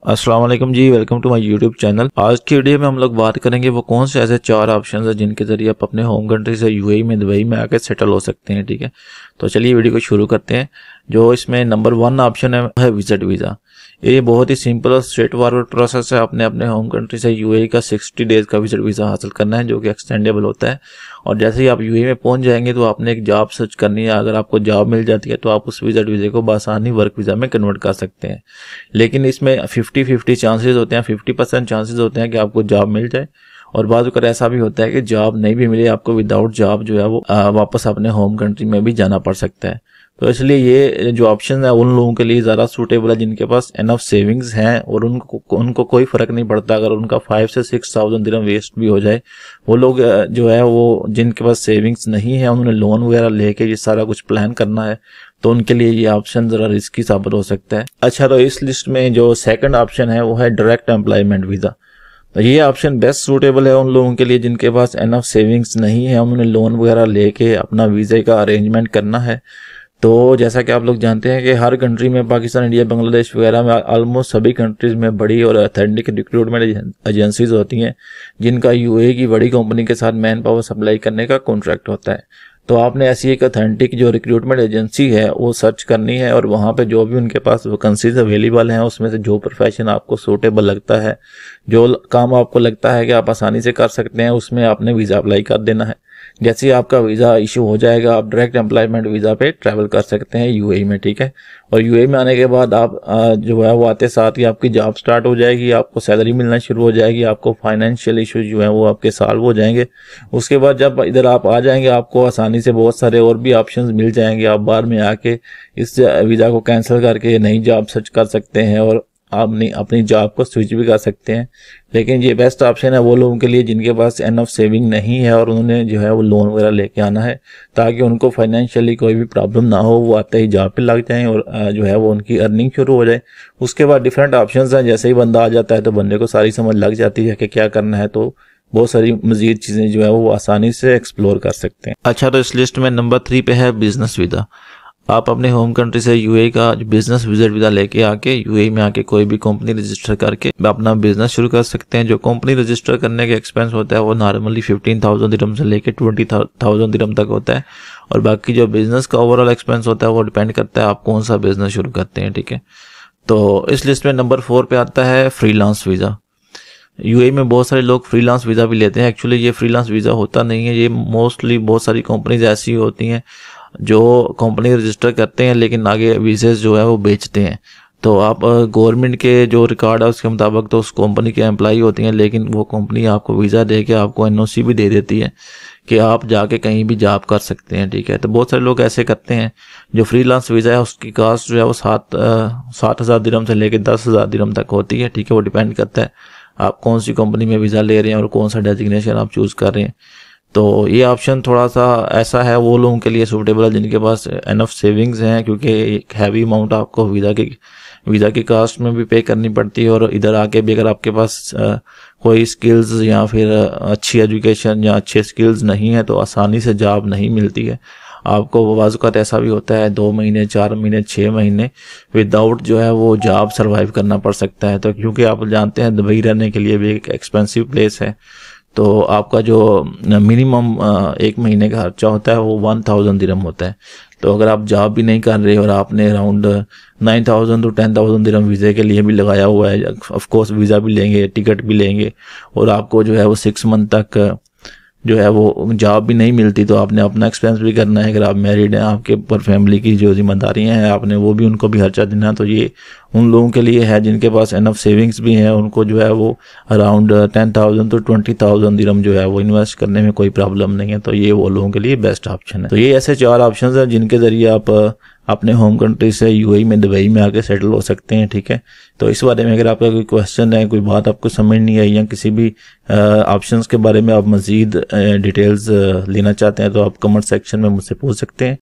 अस्सलाम वालेकुम जी, welcome to my YouTube channel. आज की वीडियो में हम लोग बात करेंगे वो कौन से ऐसे 4 ऑप्शन है जिनके जरिए आप अपने होम कंट्री से यूएई में दुबई में आके सेटल हो सकते हैं। ठीक है, तो चलिए वीडियो को शुरू करते हैं। जो इसमें नंबर 1 ऑप्शन है विजिट वीज़ा। ये बहुत ही सिंपल और स्ट्रेट फॉरवर्ड प्रोसेस है। आपने अपने होम कंट्री से यूएई का 60 डेज का विजिट वीज़ा हासिल करना है, जो कि एक्सटेंडेबल होता है। और जैसे ही आप यूएई में पहुंच जाएंगे तो आपने एक जॉब सर्च करनी है। अगर आपको जॉब मिल जाती है तो आप उस विजिट वीज़े को बआसानी वर्क वीज़ा में कन्वर्ट कर सकते हैं। लेकिन इसमें 50-50 चांसेस होते हैं, 50% चांसेस होते हैं कि आपको जॉब मिल जाए, और बाद अगर ऐसा भी होता है कि जॉब नहीं भी मिले, आपको विदाउट जॉब जो है वो वापस अपने होम कंट्री में भी जाना पड़ सकता है। तो इसलिए ये जो ऑप्शन है उन लोगों के लिए ज़्यादा सूटेबल है जिनके पास इनफ सेविंग्स हैं और उनको कोई फ़र्क नहीं पड़ता अगर उनका 5 से 6,000 दिरहम वेस्ट भी हो जाए। वो लोग जो है वो जिनके पास सेविंग्स नहीं है, उन्होंने लोन वगैरह लेके ये सारा कुछ प्लान करना है, तो उनके लिए ये ऑप्शन ज़रा रिस्की साबित हो सकता है। अच्छा, तो इस लिस्ट में जो सेकंड ऑप्शन है वो है डायरेक्ट एम्प्लॉयमेंट वीज़ा। तो ये ऑप्शन बेस्ट सूटेबल है उन लोगों के लिए जिनके पास इनफ सेविंग्स नहीं है, उन्होंने लोन वगैरह लेके अपना वीज़े का अरेंजमेंट करना है। तो जैसा कि आप लोग जानते हैं कि हर कंट्री में, पाकिस्तान, इंडिया, बांग्लादेश वगैरह में, ऑलमोस्ट सभी कंट्रीज में बड़ी और ऑथेंटिक रिक्रूटमेंट एजेंसीज होती हैं जिनका यूएई की बड़ी कंपनी के साथ मैन पावर सप्लाई करने का कॉन्ट्रैक्ट होता है। तो आपने ऐसी एक ऑथेंटिक जो रिक्रूटमेंट एजेंसी है वो सर्च करनी है, और वहाँ पे जो भी उनके पास वैकेंसीज अवेलेबल हैं उसमें से जो प्रोफेशन आपको सूटेबल लगता है, जो काम आपको लगता है कि आप आसानी से कर सकते हैं, उसमें आपने वीज़ा अप्लाई कर देना है। जैसे ही आपका वीज़ा इशू हो जाएगा आप डायरेक्ट एम्प्लॉयमेंट वीज़ा पे ट्रैवल कर सकते हैं यूएई में। ठीक है, और यूएई में आने के बाद आप जो है वो आते साथ ही आपकी जॉब स्टार्ट हो जाएगी, आपको सैलरी मिलना शुरू हो जाएगी, आपको फाइनेंशियल इशू जो है वो आपके सॉल्व हो जाएंगे। उसके बाद जब इधर आप आ जाएंगे आपको आसानी से बहुत सारे और भी ऑप्शंस मिल जाएंगे। आप बाहर में आके इस वीज़ा को कैंसिल करके नई जॉब सर्च कर सकते हैं और आप अपनी जॉब को स्विच भी कर सकते हैं। लेकिन ये बेस्ट ऑप्शन है वो लोगों के लिए जिनके पास एनफ सेविंग नहीं है और उन्होंने जो है वो लोन वगैरह लेके आना है, ताकि उनको फाइनेंशियली कोई भी प्रॉब्लम ना हो, वो आते ही जॉब पे लग जाएं और जो है वो उनकी अर्निंग शुरू हो जाए। उसके बाद डिफरेंट ऑप्शंस हैं। जैसे ही बंदा आ जाता है तो बंदे को सारी समझ लग जाती है कि क्या करना है, तो बहुत सारी मजीद चीज़ें जो है वो आसानी से एक्सप्लोर कर सकते हैं। अच्छा, तो इस लिस्ट में नंबर 3 पे है बिजनेस वीज़ा। आप अपने होम कंट्री से यूएई का बिजनेस विजिट वीज़ा लेके आके यूएई में आके कोई भी कंपनी रजिस्टर करके अपना बिजनेस शुरू कर सकते हैं। जो कंपनी रजिस्टर करने का एक्सपेंस होता है वो नॉर्मली 15,000 दिरहम से लेके 20,000 दिरहम तक होता है, और बाकी जो बिजनेस का ओवरऑल एक्सपेंस होता है वो डिपेंड करता है आप कौन सा बिजनेस शुरू करते हैं। ठीक है, तो इस लिस्ट में नंबर 4 पे आता है फ्रीलांस वीज़ा। यूएई में बहुत सारे लोग फ्रीलांस वीज़ा भी लेते हैं। एक्चुअली ये फ्रीलांस वीज़ा होता नहीं है, ये मोस्टली बहुत सारी कंपनीज ऐसी होती हैं जो कंपनी रजिस्टर करते हैं लेकिन आगे वीज़ेस जो है वो बेचते हैं। तो आप गवर्नमेंट के जो रिकॉर्ड है उसके मुताबिक तो उस कंपनी के एम्प्लॉई होती हैं, लेकिन वो कंपनी आपको वीज़ा दे के आपको एनओसी भी दे देती है कि आप जाके कहीं भी जॉब कर सकते हैं। ठीक है, तो बहुत सारे लोग ऐसे करते हैं। जो फ्रीलांस वीज़ा है उसकी कास्ट जो है वो 7,000 दिरहम से लेकर 10,000 दिरहम तक होती है। ठीक है, वो डिपेंड करता है आप कौन सी कंपनी में वीज़ा ले रहे हैं और कौन सा डेजिग्नेशन आप चूज़ कर रहे हैं। तो ये ऑप्शन थोड़ा सा ऐसा है वो लोगों के लिए सूटेबल है जिनके पास एनफ सेविंग्स हैं, क्योंकि एक हैवी अमाउंट आपको वीज़ा की कास्ट में भी पे करनी पड़ती है, और इधर आके भी अगर आपके पास कोई स्किल्स या फिर अच्छी एजुकेशन या अच्छे स्किल्स नहीं है तो आसानी से जॉब नहीं मिलती है। आपको बाज़ ऐसा भी होता है 2 महीने, 4 महीने, 6 महीने विदाउट जो है वो जॉब सर्वाइव करना पड़ सकता है। तो क्योंकि आप जानते हैं दुबई रहने के लिए भी एक एक्सपेंसिव प्लेस है, तो आपका जो मिनिमम 1 महीने का खर्चा होता है वो 1,000 दिरहम होता है। तो अगर आप जॉब भी नहीं कर रहे और आपने अराउंड 9,000 to 10,000 दिरहम वीज़े के लिए भी लगाया हुआ है, ऑफ कोर्स वीज़ा भी लेंगे, टिकट भी लेंगे, और आपको जो है वो 6 मंथ तक जो है वो जॉब भी नहीं मिलती, तो आपने अपना एक्सपेंस भी करना है। अगर आप मैरिड हैं, आपके ऊपर फैमिली की जो जिम्मेदारियां हैं आपने वो भी उनको भी खर्चा देना। तो ये उन लोगों के लिए है जिनके पास एनफ सेविंग्स भी हैं, उनको जो है वो अराउंड 10,000 to 20,000 दिरहम जो है वो इन्वेस्ट करने में कोई प्रॉब्लम नहीं है। तो ये वो लोगों के लिए बेस्ट ऑप्शन है। तो ये ऐसे 4 ऑप्शन हैं जिनके जरिए आप अपने होम कंट्री से यूएई में दुबई में आके सेटल हो सकते हैं। ठीक है, तो इस बारे में अगर आपका कोई क्वेश्चन है, कोई बात आपको समझ नहीं आई, या किसी भी ऑप्शंस के बारे में आप मज़ीद डिटेल्स लेना चाहते हैं तो आप कमेंट सेक्शन में मुझसे पूछ सकते हैं।